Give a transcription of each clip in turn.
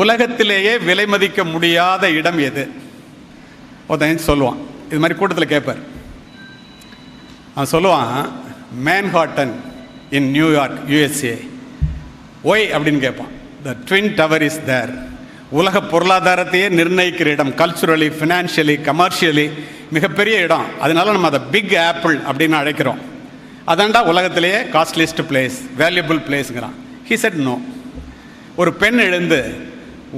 உலகத்திலேயே விலை மதிக்க முடியாத இடம் எது? ஒருத்தன் சொல்லுவான், இது மாதிரி கூட்டத்தில் கேட்பார். அவன் சொல்லுவான், Manhattan in New York, USA. Why அப்படின்னு கேட்பான். The twin tower is there. உலக பொருளாதாரத்தையே நிர்ணயிக்கிற இடம், கல்ச்சுரலி, ஃபினான்ஷியலி, கமர்ஷியலி மிகப்பெரிய இடம். அதனால நம்ம அதை பிக் ஆப்பிள் அப்படின்னு அழைக்கிறோம். அதாண்டா உலகத்திலேயே காஸ்ட்லிஸ்ட் பிளேஸ், வேல்யூபிள் பிளேஸுங்கிறான். He said no. ஒரு பெண் எழுந்து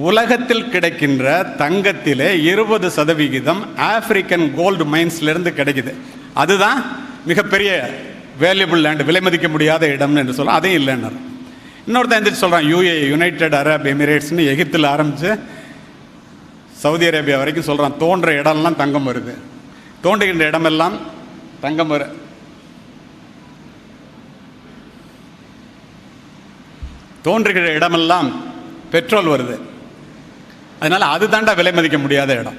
உலகத்தில் கிடைக்கின்ற தங்கத்திலே 20% ஆப்பிரிக்கன் கோல்டு மைன்ஸ்லேருந்து கிடைக்குது, அதுதான் மிகப்பெரிய வேல்யூபிள் லேண்ட், விலை மதிக்க முடியாத இடம்னு என்று சொல்ல, அதையும் இல்லைன்னு. இன்னொருத்தன் எந்திரிச்சு சொல்கிறான், யுனைடெட் அரப் எமிரேட்ஸ்னு எகிப்தில் ஆரம்பித்து சவுதி அரேபியா வரைக்கும் சொல்கிறான், தோன்ற இடம்லாம் தங்கம் வருது, தோன்றுகின்ற இடமெல்லாம் தங்கம் தோன்றுகிற இடமெல்லாம் பெட்ரோல் வருது, அதனால் அது தாண்டா விலை மதிக்க முடியாத இடம்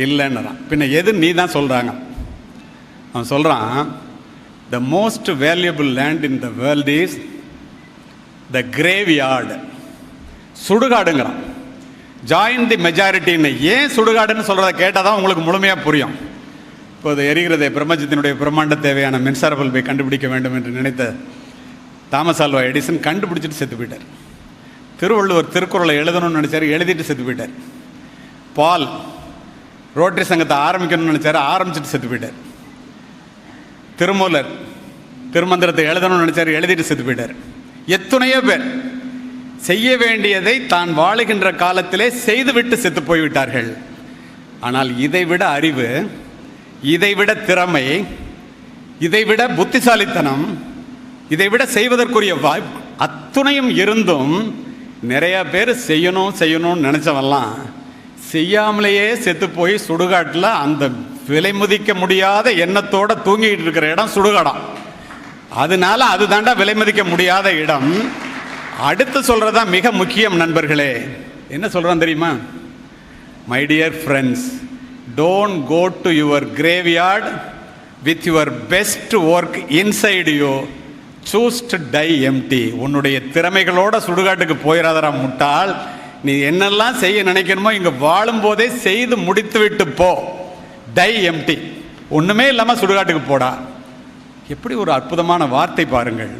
இல்லைன்னுறான். பின்ன எது நீ தான் சொல்கிறாங்க? அவன் சொல்கிறான், the most valuable land in the world is the graveyard. சுடுகாடுங்கிறான். ஜாயின் தி மெஜாரிட்டின்னு. ஏன் சுடுகாடுன்னு சொல்கிறத கேட்டால் தான் உங்களுக்கு முழுமையாக புரியும். இப்போது எரிகிறதே பிரபஞ்சத்தினுடைய பிரம்மாண்ட தேவையான மின்சார பல்பை கண்டுபிடிக்க வேண்டும் என்று நினைத்த தாமஸ் ஆல்வா எடிசன் கண்டுபிடிச்சிட்டு செத்து போயிட்டார். திருவள்ளுவர் திருக்குறளை எழுதணும்னு நினச்சார், எழுதிட்டு செத்து போயிட்டார். பால் ரோட்டரி சங்கத்தை ஆரம்பிக்கணும்னு நினச்சார், ஆரம்பிச்சுட்டு செத்து போயிட்டார். திருமூலர் திருமந்திரத்தை எழுதணும்னு நினச்சார், எழுதிட்டு செத்து போயிட்டார். எத்தனையோ பேர் செய்ய வேண்டியதை தான் வாழுகின்ற காலத்திலே செய்துவிட்டு செத்து போய்விட்டார்கள். ஆனால் இதைவிட அறிவு, இதைவிட திறமை, இதைவிட புத்திசாலித்தனம், இதைவிட செய்வதற்குரிய வாய்ப்பு அத்துணையும் இருந்தும் நிறைய பேர் செய்யணும்னு நினச்சவெல்லாம் செய்யாமலேயே செத்து போய் சுடுகாட்டில் அந்த விலை மதிக்க முடியாத எண்ணத்தோடு தூங்கிட்டு இருக்கிற இடம் சுடுகாடாம். அதனால அது தாண்டா விலை மதிக்க முடியாத இடம். அடுத்து சொல்கிறதா மிக முக்கியம் நண்பர்களே. என்ன சொல்கிறான் தெரியுமா? My dear friends, don't go to your graveyard with your best work inside you, choose to die empty. உன்னுடைய திறமைகளோட சுடுகாட்டுக்கு போயிடாதரா முட்டாள். நீ என்னெல்லாம் செய்ய நினைக்கணுமோ இங்கே வாழும்போதே செய்து முடித்து விட்டு போ. Die empty. ஒன்றுமே இல்லாமல் சுடுகாட்டுக்கு போடா. எப்படி ஒரு அற்புதமான வார்த்தை பாருங்கள்.